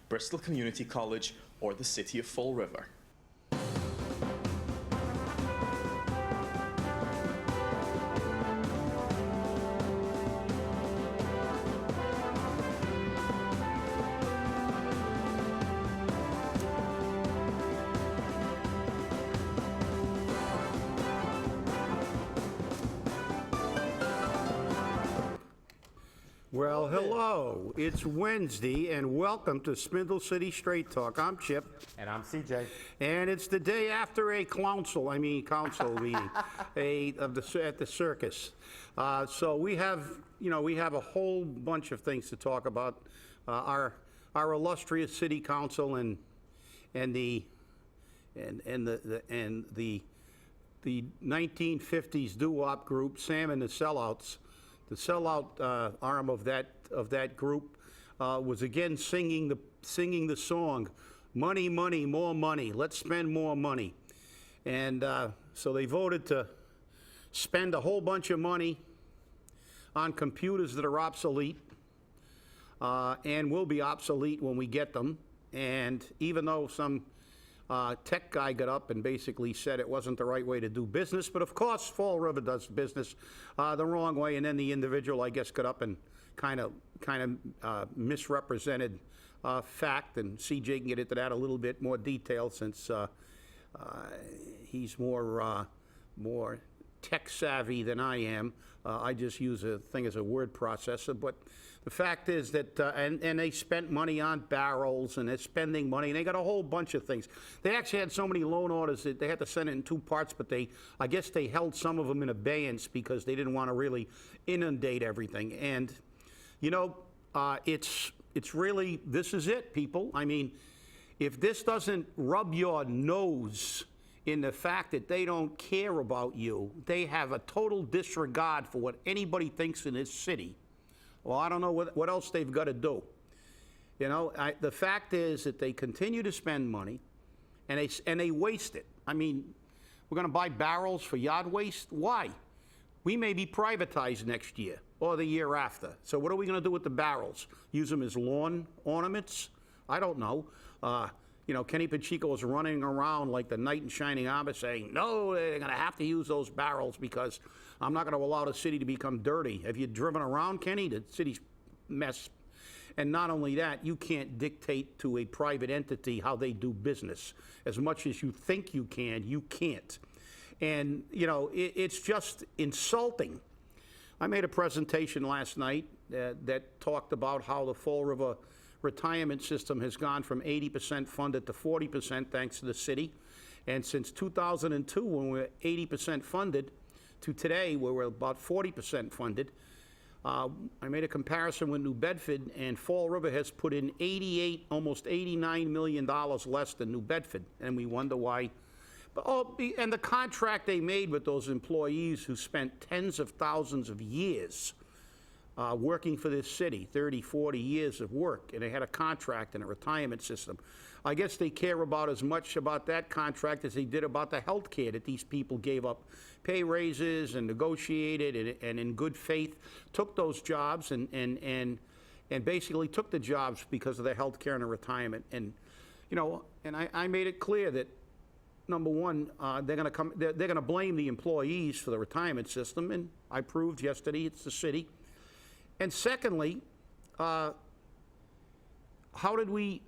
Bristol Community College, or the City of Fall River. Well, hello. It's Wednesday, and welcome to Spindle City Straight Talk. I'm Chip. And I'm CJ. And it's the day after a council meeting at the circus. So we have a whole bunch of things to talk about. Our illustrious city council and the 1950s doo-wop group, Sam and the Sellouts. The sellout arm of that group was again singing the song, "Money, money, more money. Let's spend more money." And so they voted to spend a whole bunch of money on computers that are obsolete and will be obsolete when we get them. And even though some tech guy got up and basically said it wasn't the right way to do business, but of course Fall River does business the wrong way, and then the individual, I guess, got up and kind of misrepresented fact, and CJ can get into that a little bit more detail since he's more tech savvy than I am. I just use a thing as a word processor, but the fact is that, and they spent money on barrels, and they're spending money, and they got a whole bunch of things. They actually had so many loan orders that they had to send it in 2 parts, but I guess they held some of them in abeyance because they didn't want to really inundate everything. And, it's really, this is it, people. I mean, if this doesn't rub your nose in the fact that they don't care about you, they have a total disregard for what anybody thinks in this city. Well, I don't know what else they've got to do. The fact is that they continue to spend money, and they waste it. I mean, we're going to buy barrels for yard waste? Why? We may be privatized next year or the year after. So what are we going to do with the barrels? Use them as lawn ornaments? I don't know. Kenny Pacheco was running around like the knight in shining armor saying, no, they're going to have to use those barrels because I'm not going to allow the city to become dirty. Have you driven around, Kenny? The city's mess. And not only that, you can't dictate to a private entity how they do business. As much as you think you can, you can't. And, it's just insulting. I made a presentation last night that talked about how the Fall River retirement system has gone from 80% funded to 40% thanks to the city. And since 2002, when we were 80% funded, to today, where we're about 40% funded, I made a comparison with New Bedford, and Fall River has put in almost $89 million less than New Bedford, and we wonder why. And the contract they made with those employees who spent tens of thousands of years working for this city, 30, 40 years of work, and they had a contract and a retirement system. I guess they care about as much about that contract as they did about the health care that these people gave up pay raises and negotiated and in good faith took those jobs and basically took the jobs because of the health care and the retirement. And, I made it clear that, number one, they're going to blame the employees for the retirement system, and I proved yesterday it's the city. And secondly, how did we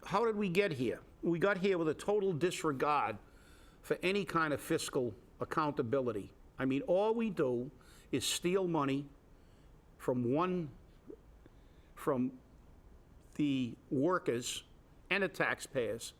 get here? We got here with a total disregard for any kind of fiscal accountability. I mean, all we do is steal money from the workers and the taxpayers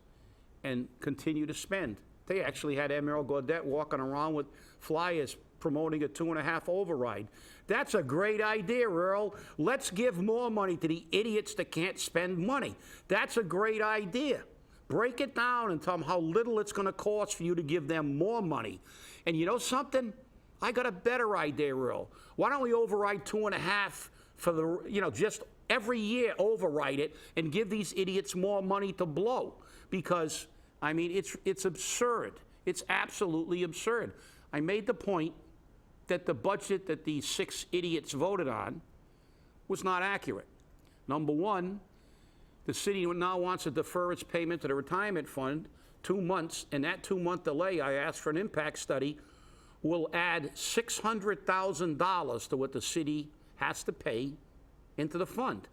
and continue to spend. They actually had Emerald Gaudette walking around with flyers promoting a 2.5 override. That's a great idea, Earl. Let's give more money to the idiots that can't spend money. That's a great idea. Break it down and tell them how little it's going to cost for you to give them more money. And you know something? I got a better idea, Earl. Why don't we override 2.5 for the, just every year override it and give these idiots more money to blow? Because, I mean, it's absurd. It's absolutely absurd. I made the point that the budget that these 6 idiots voted on was not accurate. Number one, The city now wants to defer its payment to the retirement fund 2 months, and that 2-month delay, I asked for an impact study, will add $600,000 to what the city has to pay into the fund.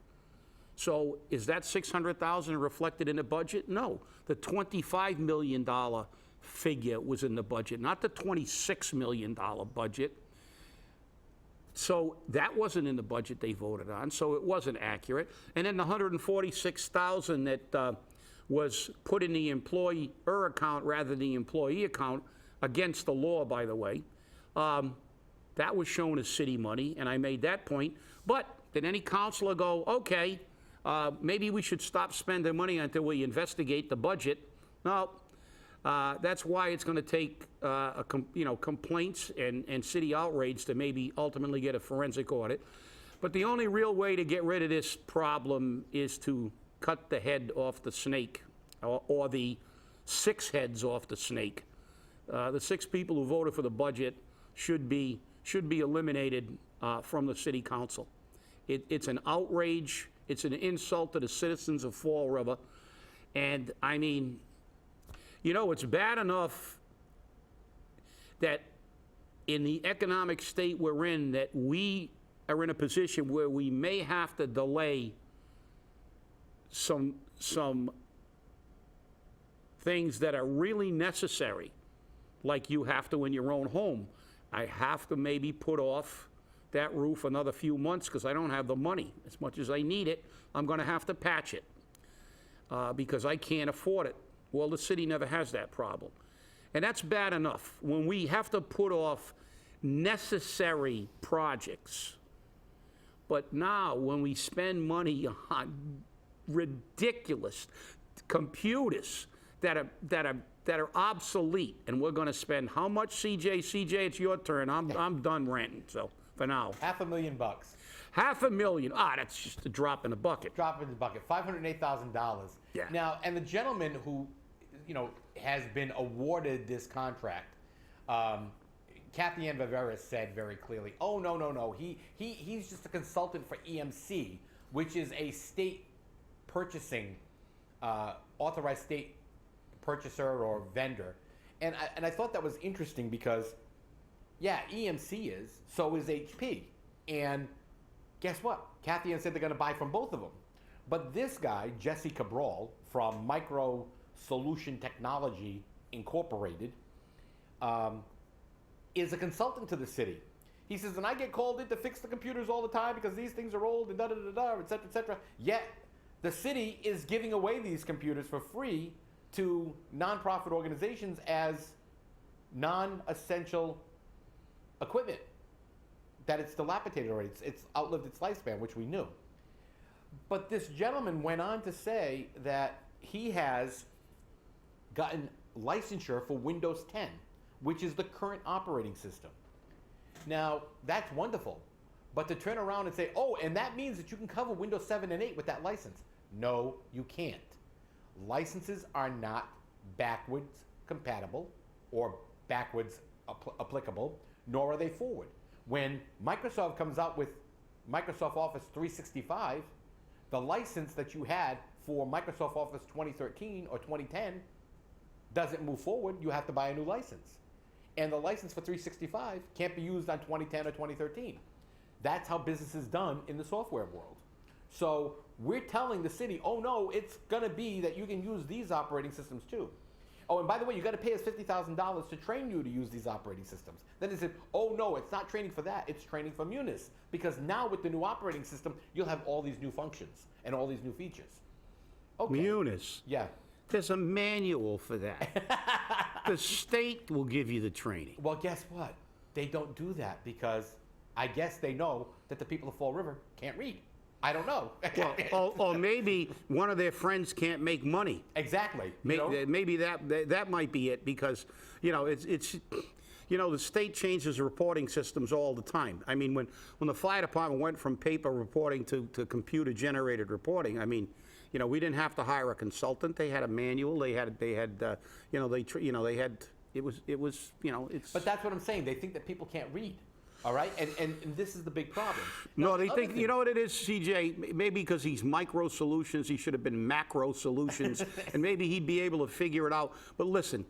So is that $600,000 reflected in the budget? No. The $25 million figure was in the budget, not the $26 million budget. So that wasn't in the budget they voted on, so it wasn't accurate. And then the $146,000 that was put in the employer account rather than the employee account, against the law, by the way, that was shown as city money, and I made that point. But did any counselor go, okay, maybe we should stop spending money until we investigate the budget? No. That's why it's going to take, complaints and city outrage to maybe ultimately get a forensic audit. But the only real way to get rid of this problem is to cut the head off the snake, or the 6 heads off the snake. The 6 people who voted for the budget should be eliminated from the city council. It's an outrage. It's an insult to the citizens of Fall River. And I mean, it's bad enough that in the economic state we're in, that we are in a position where we may have to delay some things that are really necessary, like you have to in your own home. I have to maybe put off that roof another few months because I don't have the money. As much as I need it, I'm going to have to patch it because I can't afford it. Well, the city never has that problem. And that's bad enough. When we have to put off necessary projects, but now when we spend money on ridiculous computers that are obsolete, and we're going to spend how much, CJ? CJ, it's your turn. I'm done ranting, so for now. $500,000. $500,000. That's just a drop in the bucket. Drop in the bucket. $508,000. Yeah. Now, and the gentleman who, has been awarded this contract, Kathy Ann Viveras said very clearly, oh, no. He's just a consultant for EMC, which is a state purchasing, authorized state purchaser or vendor. And I thought that was interesting because, yeah, EMC is, so is HP. And guess what? Kathy Ann said they're going to buy from both of them. But this guy, Jesse Cabral, from Micro Solution Technology Incorporated, is a consultant to the city. He says, and I get called in to fix the computers all the time because these things are old and da-da-da-da, et cetera, et cetera. Yet, the city is giving away these computers for free to nonprofit organizations as non-essential equipment, that it's dilapidated already. It's outlived its lifespan, which we knew. But this gentleman went on to say that he has gotten licensure for Windows 10, which is the current operating system. Now, that's wonderful. But to turn around and say, oh, and that means that you can cover Windows 7 and 8 with that license. No, you can't. Licenses are not backwards compatible or backwards applicable, nor are they forward. When Microsoft comes out with Microsoft Office 365, the license that you had for Microsoft Office 2013 or 2010 doesn't move forward. You have to buy a new license. And the license for 365 can't be used on 2010 or 2013. That's how business is done in the software world. So we're telling the city, oh no, it's going to be that you can use these operating systems too. Oh, and by the way, you got to pay us $50,000 to train you to use these operating systems. Then they said, oh no, it's not training for that, it's training for Munis. Because now with the new operating system, you'll have all these new functions and all these new features. Okay. Munis. Yeah. There's a manual for that. The state will give you the training. Well, guess what? They don't do that because I guess they know that the people of Fall River can't read. I don't know. Well, or maybe one of their friends can't make money. Exactly. Maybe that might be it because, it's the state changes reporting systems all the time. I mean, when the fire department went from paper reporting to computer-generated reporting, I mean, we didn't have to hire a consultant. They had a manual. It was, it's. But that's what I'm saying. They think that people can't read. All right, and this is the big problem. No, Now, they the think, other you thing- know what it is, CJ? Maybe because he's micro solutions, he should have been macro solutions, and maybe he'd be able to figure it out. But listen,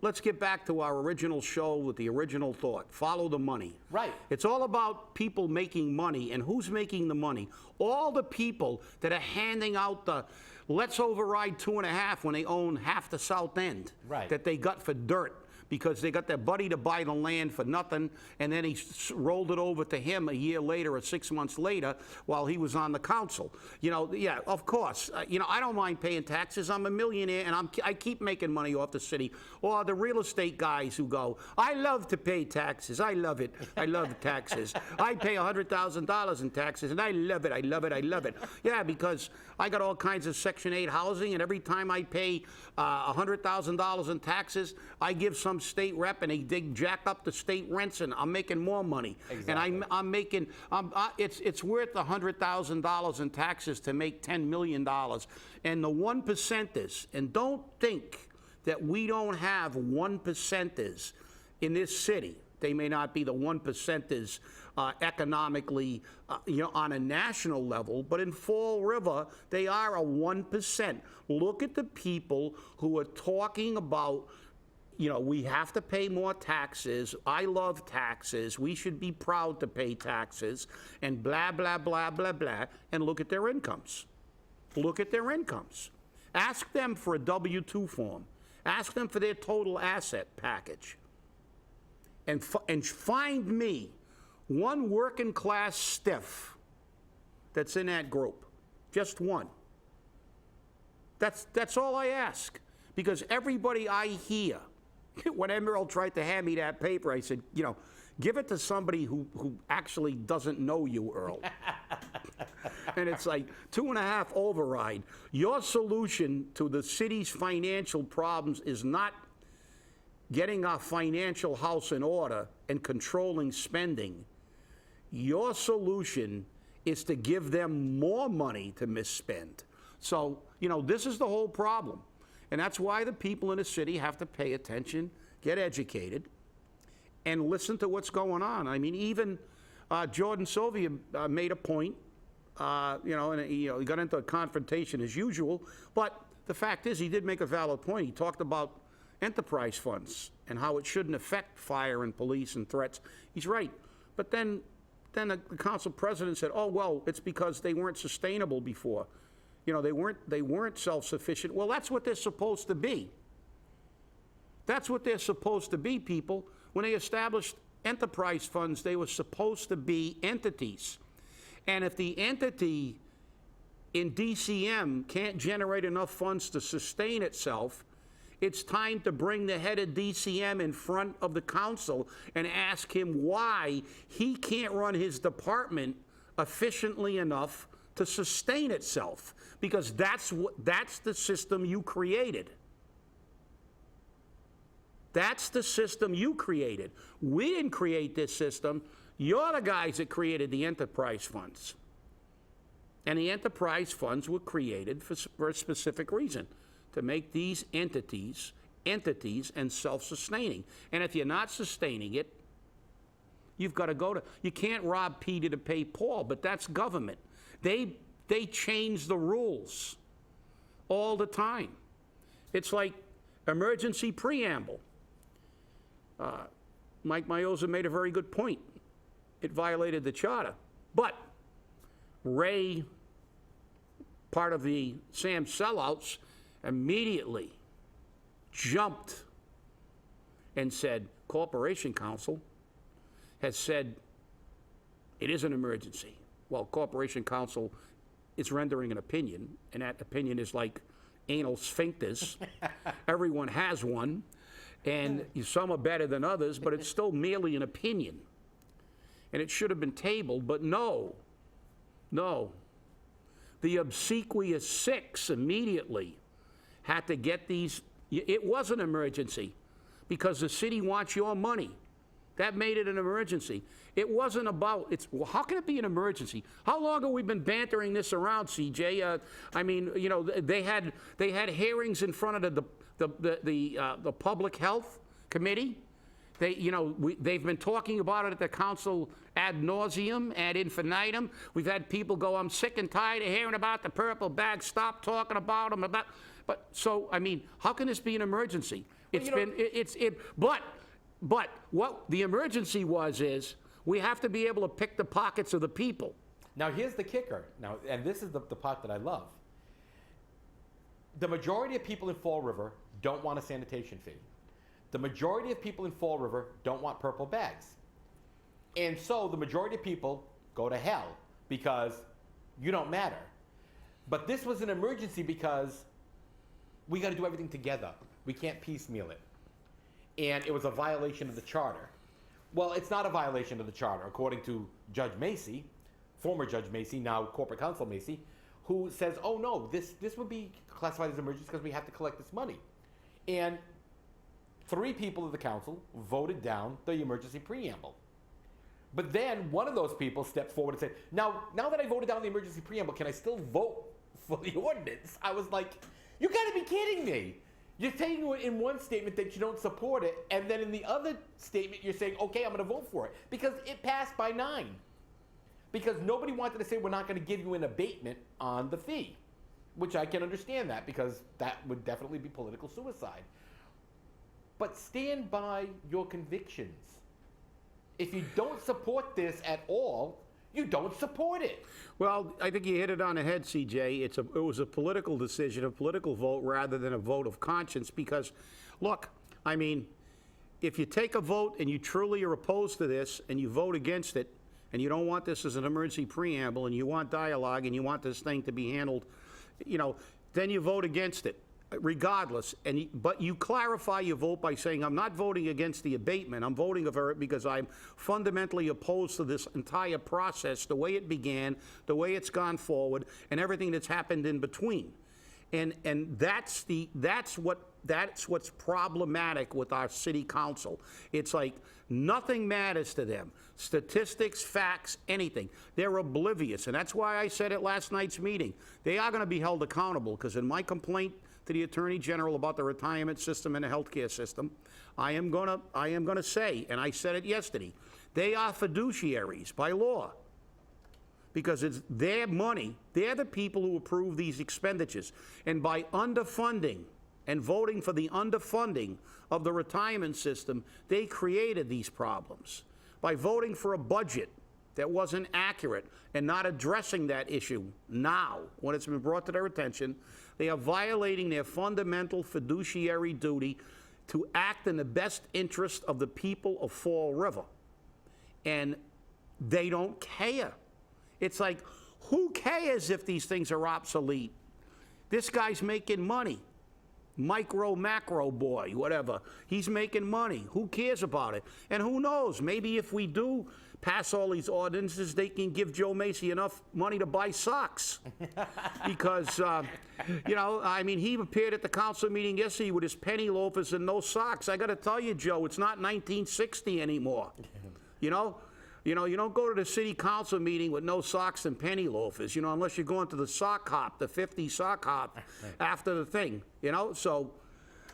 let's get back to our original show with the original thought. Follow the money. Right. It's all about people making money, and who's making the money? All the people that are handing out the let's override 2.5 when they own half the South End. Right. That they got for dirt. Because they got their buddy to buy the land for nothing, and then he rolled it over to him a year later or 6 months later while he was on the council. You know, yeah, of course. You know, I don't mind paying taxes. I'm a millionaire, and I keep making money off the city. Or the real estate guys who go, I love to pay taxes. I love it. I love taxes. I pay $100,000 in taxes, and I love it. I love it. I love it. Yeah, because I got all kinds of Section 8 housing, and every time I pay $100,000 in taxes, I give some state rep, and they jack up the state rents, and I'm making more money. Exactly. And I'm making, it's worth $100,000 in taxes to make $10 million. And the 1%ers, and don't think that we don't have 1%ers in this city. They may not be the 1%ers economically, you know, on a national level, but in Fall River, they are a 1%. Look at the people who are talking about, you know, we have to pay more taxes. I love taxes. We should be proud to pay taxes, and blah, blah, blah, blah, blah, and look at their incomes. Look at their incomes. Ask them for a W-2 form. Ask them for their total asset package. And find me one working class stiff that's in that group. Just one. That's all I ask. Because everybody I hear, when Emerald tried to hand me that paper, I said, you know, give it to somebody who actually doesn't know you, Earl. And it's like 2.5 override. Your solution to the city's financial problems is not getting our financial house in order and controlling spending. Your solution is to give them more money to misspend. So, you know, this is the whole problem. And that's why the people in the city have to pay attention, get educated, and listen to what's going on. I mean, even Jordan Sylvia made a point, you know, and he got into a confrontation as usual. But the fact is, he did make a valid point. He talked about enterprise funds and how it shouldn't affect fire and police and threats. He's right. But then the council president said, oh, well, it's because they weren't sustainable before. You know, they weren't self-sufficient. Well, that's what they're supposed to be. That's what they're supposed to be, people. When they established enterprise funds, they were supposed to be entities. And if the entity in DCM can't generate enough funds to sustain itself, it's time to bring the head of DCM in front of the council and ask him why he can't run his department efficiently enough to sustain itself, because that's the system you created. That's the system you created. We didn't create this system. You're the guys that created the enterprise funds. And the enterprise funds were created for a specific reason, to make these entities and self-sustaining. And if you're not sustaining it, you've got to go to, you can't rob Peter to pay Paul, but that's government. They change the rules all the time. It's like emergency preamble. Mike Mioza made a very good point. It violated the charter. But Ray, part of the Sam sellouts, immediately jumped and said, Corporation Council has said it is an emergency. Well, Corporation Council is rendering an opinion, and that opinion is like anal sphincters. Everyone has one, and some are better than others, but it's still merely an opinion. And it should have been tabled, but no. The obsequious six immediately had to get these. It was an emergency because the city wants your money. That made it an emergency. It wasn't about, well, how can it be an emergency? How long have we been bantering this around, CJ? I mean, you know, they had hearings in front of the Public Health Committee, They've been talking about it at the council ad nauseum, ad infinitum. We've had people go, I'm sick and tired of hearing about the purple bag. Stop talking about them. But so, I mean, how can this be an emergency? But what the emergency is we have to be able to pick the pockets of the people. Now, here's the kicker. Now, and this is the part that I love. The majority of people in Fall River don't want a sanitation fee. The majority of people in Fall River don't want purple bags. And so the majority of people go to hell because you don't matter. But this was an emergency because we got to do everything together. We can't piecemeal it. And it was a violation of the charter. Well, it's not a violation of the charter, according to Judge Macy, former Judge Macy, now Corporate Counsel Macy, who says, oh no, this would be classified as emergency because we have to collect this money. And 3 people of the council voted down the emergency preamble. But then one of those people stepped forward and said, now that I voted down the emergency preamble, can I still vote for the ordinance? I was like, you gotta be kidding me. You're saying in one statement that you don't support it, and then in the other statement you're saying, okay, I'm gonna vote for it. Because it passed by 9. Because nobody wanted to say we're not gonna give you an abatement on the fee. Which I can understand that, because that would definitely be political suicide. But stand by your convictions. If you don't support this at all, you don't support it. Well, I think you hit it on the head, CJ. It was a political decision, a political vote, rather than a vote of conscience. Because, look, I mean, if you take a vote and you truly are opposed to this and you vote against it, and you don't want this as an emergency preamble, and you want dialogue, and you want this thing to be handled, then you vote against it, regardless. But you clarify your vote by saying, I'm not voting against the abatement. I'm voting for it because I'm fundamentally opposed to this entire process, the way it began, the way it's gone forward, and everything that's happened in between. And that's what's problematic with our city council. It's like nothing matters to them. Statistics, facts, anything. They're oblivious, and that's why I said at last night's meeting, they are going to be held accountable, because in my complaint to the Attorney General about the retirement system and the healthcare system, I am going to say, and I said it yesterday, they are fiduciaries by law. Because it's their money. They're the people who approve these expenditures. And by underfunding and voting for the underfunding of the retirement system, they created these problems. By voting for a budget that wasn't accurate and not addressing that issue now, when it's been brought to their attention, they are violating their fundamental fiduciary duty to act in the best interest of the people of Fall River. And they don't care. It's like, who cares if these things are obsolete? This guy's making money. Micro, macro boy, whatever. He's making money. Who cares about it? And who knows? Maybe if we do pass all these ordinances, they can give Joe Macy enough money to buy socks. Because, I mean, he appeared at the council meeting yesterday with his penny loafers and no socks. I got to tell you, Joe, it's not 1960 anymore. You don't go to the city council meeting with no socks and penny loafers, unless you're going to the sock hop, the 50 sock hop after the thing, So,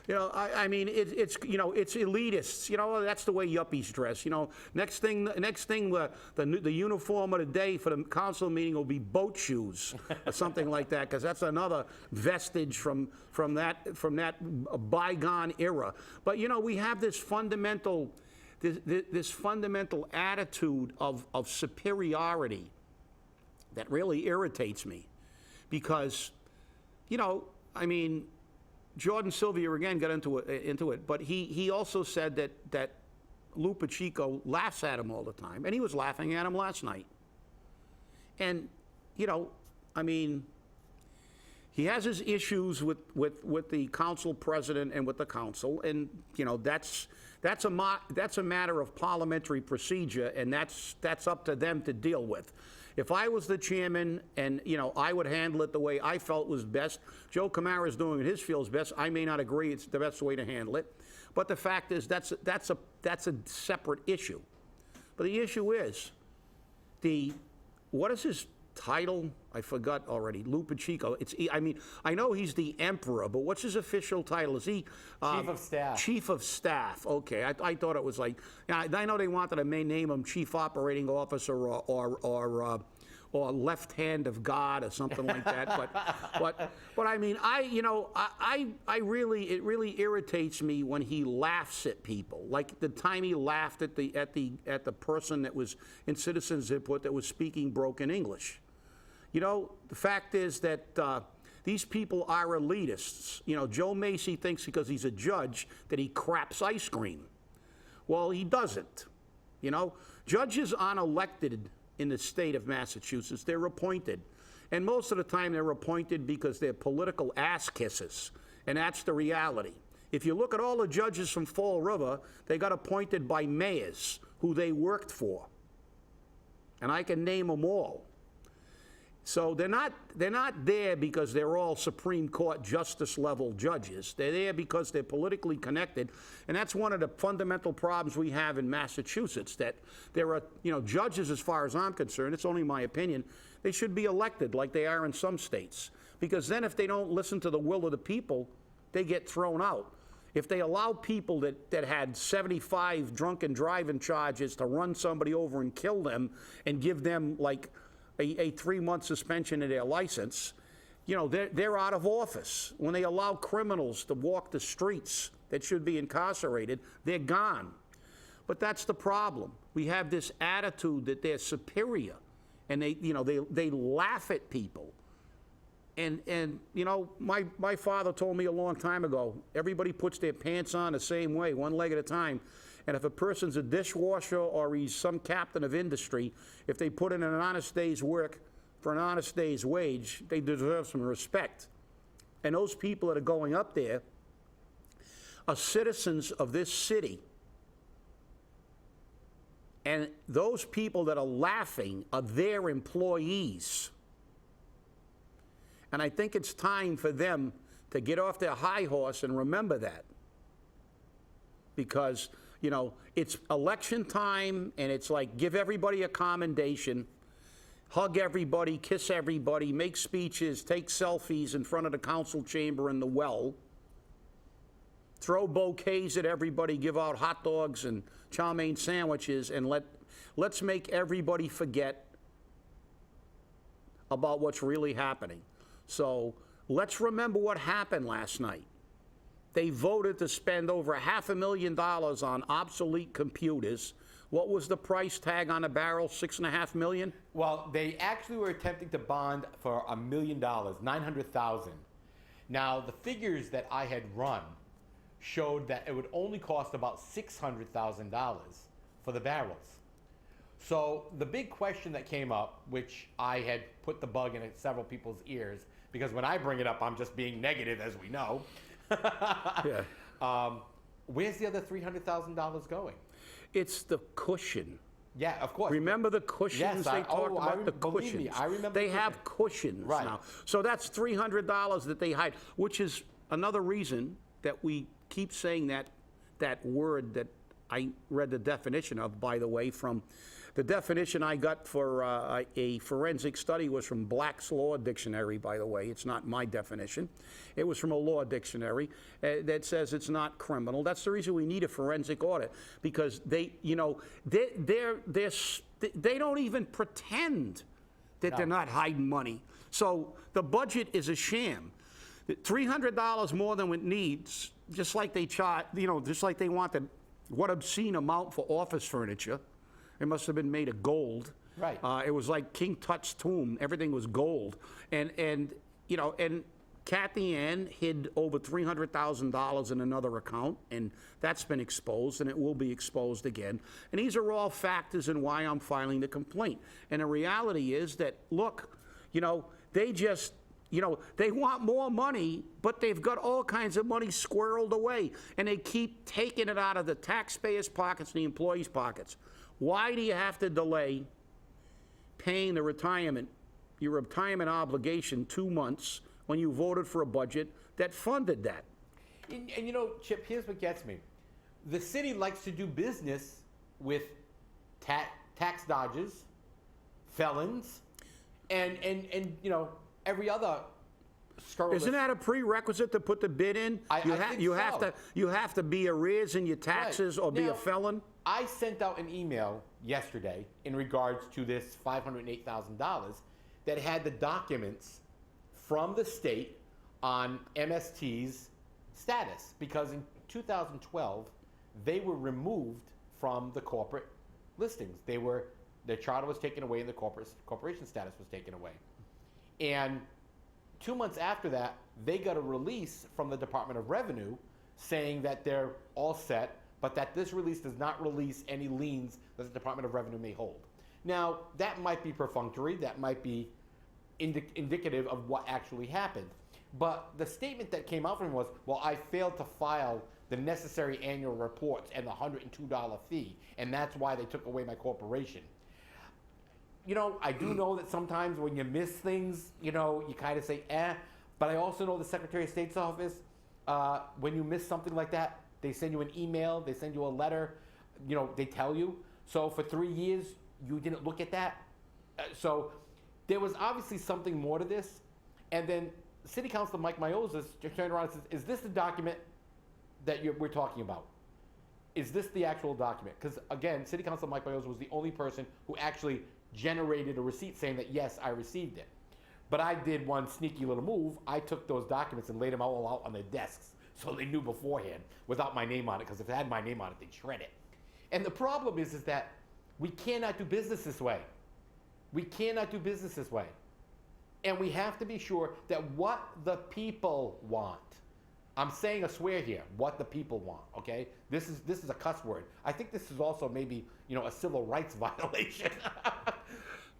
I mean, it's elitists, that's the way yuppies dress, Next thing, the uniform of the day for the council meeting will be boat shoes or something like that, because that's another vestige from that bygone era. But, we have this fundamental attitude of superiority that really irritates me, because, I mean, Jordan Sylvia again got into it, but he also said that Lou Pacheco laughs at him all the time, and he was laughing at him last night. And, I mean, he has his issues with the council president and with the council, and, that's a matter of parliamentary procedure, and that's up to them to deal with. If I was the chairman and, I would handle it the way I felt was best. Joe Camara's doing it his feels best. I may not agree it's the best way to handle it. But the fact is that's a separate issue. But the issue is, what is title? I forgot already. Lupichico. I mean, I know he's the emperor, but what's his official title? Is he Chief of Staff. Chief of Staff. Okay, I thought it was like. I know they wanted to name him Chief Operating Officer or left hand of God or something like that. But I mean, it really irritates me when he laughs at people. Like the time he laughed at the person that was in Citizens Input that was speaking broken English. You know, the fact is that these people are elitists. You know, Joe Macy thinks because he's a judge that he craps ice cream. Well, he doesn't. You know, judges aren't elected in the state of Massachusetts. They're appointed. And most of the time they're appointed because they're political ass kisses. And that's the reality. If you look at all the judges from Fall River, they got appointed by mayors who they worked for. And I can name them all. So they're not there because they're all Supreme Court justice level judges. They're there because they're politically connected, and that's one of the fundamental problems we have in Massachusetts, that there are, judges, as far as I'm concerned, it's only my opinion, they should be elected like they are in some states, because then if they don't listen to the will of the people, they get thrown out. If they allow people that had 75 drunken driving charges to run somebody over and kill them and give them like a 3-month suspension of their license, they're out of office. When they allow criminals to walk the streets that should be incarcerated, they're gone. But that's the problem. We have this attitude that they're superior, and they laugh at people. And my father told me a long time ago, everybody puts their pants on the same way, one leg at a time. And if a person's a dishwasher or he's some captain of industry, if they put in an honest day's work for an honest day's wage, they deserve some respect. And those people that are going up there are citizens of this city. And those people that are laughing are their employees. And I think it's time for them to get off their high horse and remember that. Because it's election time, and it's like give everybody a commendation, hug everybody, kiss everybody, make speeches, take selfies in front of the council chamber and the well, throw bouquets at everybody, give out hot dogs and chow mein sandwiches, and let's make everybody forget about what's really happening. So let's remember what happened last night. They voted to spend over $500,000 on obsolete computers. What was the price tag on a barrel? $6.5 million? Well, they actually were attempting to bond for $1 million, $900,000. Now, the figures that I had run showed that it would only cost about $600,000 for the barrels. So the big question that came up, which I had put the bug in several people's ears, because when I bring it up, I'm just being negative, as we know. Yeah. Where's the other $300,000 going? It's the cushion. Yeah, of course. Remember the cushions they talked about? The believe cushions. me, I remember they have cushions right now. So that's $300 that they hide, which is another reason that we keep saying that word that I read the definition of, by the way, from the definition I got for a forensic study was from Black's Law Dictionary, by the way. It's not my definition. It was from a law dictionary that says it's not criminal. That's the reason we need a forensic audit, because they don't even pretend that they're not hiding money. So the budget is a sham. $300 more than it needs, just like they just like they wanted what obscene amount for office furniture. It must have been made of gold. Right. It was like King Tut's tomb. Everything was gold. And Kathy Ann hid over $300,000 in another account, and that's been exposed, and it will be exposed again. And these are all factors in why I'm filing the complaint. And the reality is that, look, they just, they want more money, but they've got all kinds of money squirreled away, and they keep taking it out of the taxpayers' pockets and the employees' pockets. Why do you have to delay paying your retirement obligation 2 months when you voted for a budget that funded that? And Chip, here's what gets me. The city likes to do business with tax dodgers, felons, and you know, every other scurrilous. Isn't that a prerequisite to put the bid in? I think so. You have to be arrears in your taxes or be Now, a felon? I sent out an email yesterday in regards to this $508,000 that had the documents from the state on MST's status, because in 2012 they were removed from the corporate listings. Their charter was taken away and the corporation status was taken away. And 2 months after that, they got a release from the Department of Revenue saying that they're all set, but that this release does not release any liens that the Department of Revenue may hold. Now, that might be perfunctory, that might be indicative of what actually happened. But the statement that came out from him was, well, I failed to file the necessary annual reports and the $102 fee, and that's why they took away my corporation. You know, I do know that sometimes when you miss things, you know, you kind of say, but I also know the Secretary of State's office, when you miss something like that, they send you an email, they send you a letter, you know, they tell you. So for 3 years, you didn't look at that. So there was obviously something more to this. And then City Councilor Mike Miozas turned around and says, is this the document that we're talking about? Is this the actual document? Because again, City Councilor Mike Miozas was the only person who actually generated a receipt saying that, yes, I received it. But I did one sneaky little move. I took those documents and laid them all out on their desks so they knew beforehand without my name on it, because if it had my name on it, they'd shred it. And the problem is that we cannot do business this way. We cannot do business this way. And we have to be sure that what the people want, I'm saying a swear here, what the people want, okay? This is a cuss word. I think this is also maybe, you know, a civil rights violation.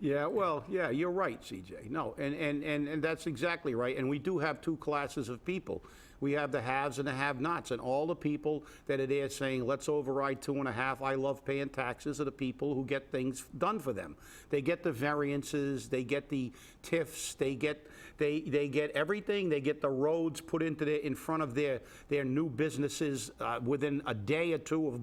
Yeah, well, yeah, you're right, CJ. No, and that's exactly right. And we do have two classes of people. We have the haves and the have-nots, and all the people that are there saying, let's override 2.5, I love paying taxes, are the people who get things done for them. They get the variances, they get the TIFs, they get everything, they get the roads put in front of their new businesses within a day or two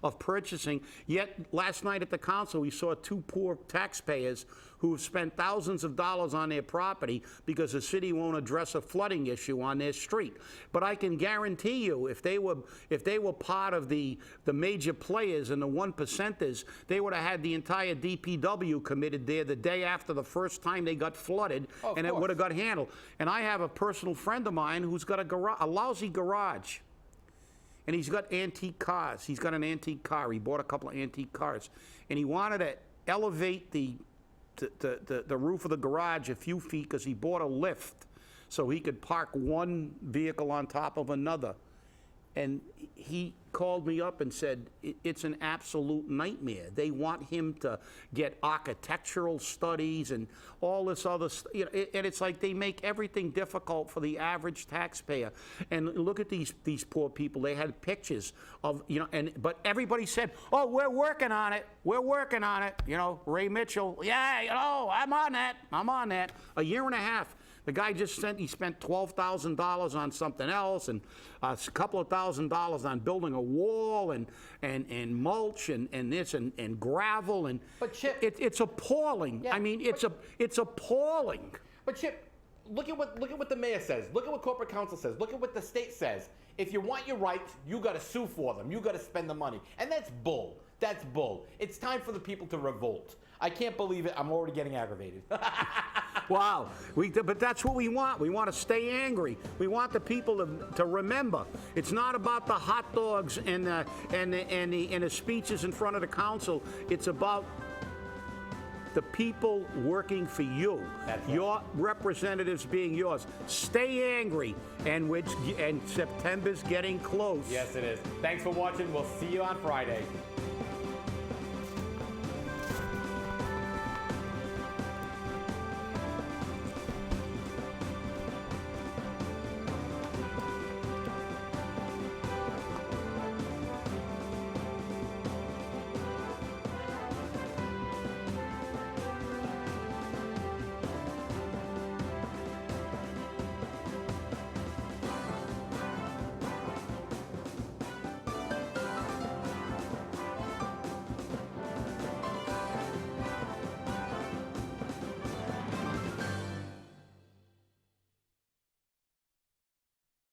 of purchasing. Yet last night at the council, we saw two poor taxpayers who have spent thousands of dollars on their property because the city won't address a flooding issue on their street. But I can guarantee you, if they were part of the major players and the 1%ers, they would have had the entire DPW committed there the day after the first time they got flooded, and it would have got handled. And I have a personal friend of mine who's got a lousy garage. And he's got antique cars. He's got an antique car. He bought a couple of antique cars. And he wanted to elevate the roof of the garage a few feet because he bought a lift so he could park one vehicle on top of another. And he called me up and said, it's an absolute nightmare. They want him to get architectural studies and all this other stuff. You know, and it's like they make everything difficult for the average taxpayer. And look at these poor people. They had pictures of, you know, but everybody said, oh, we're working on it. We're working on it. You know, Ray Mitchell, yeah, you know, I'm on that. A year and a half. The guy he spent $12,000 on something else and a couple of $1,000s on building a wall and mulch and this and gravel and. But Chip, it's appalling. Yeah, I mean, it's appalling. But Chip, look at what the mayor says. Look at what corporate counsel says. Look at what the state says. If you want your rights, you got to sue for them. You got to spend the money, and that's bull. That's bull. It's time for the people to revolt. I can't believe it. I'm already getting aggravated. Wow. But that's what we want. We want to stay angry. We want the people to remember. It's not about the hot dogs and the speeches in front of the council. It's about the people working for you. That's your representatives being yours. Stay angry, and September's getting close. Yes, it is. Thanks for watching. We'll see you on Friday.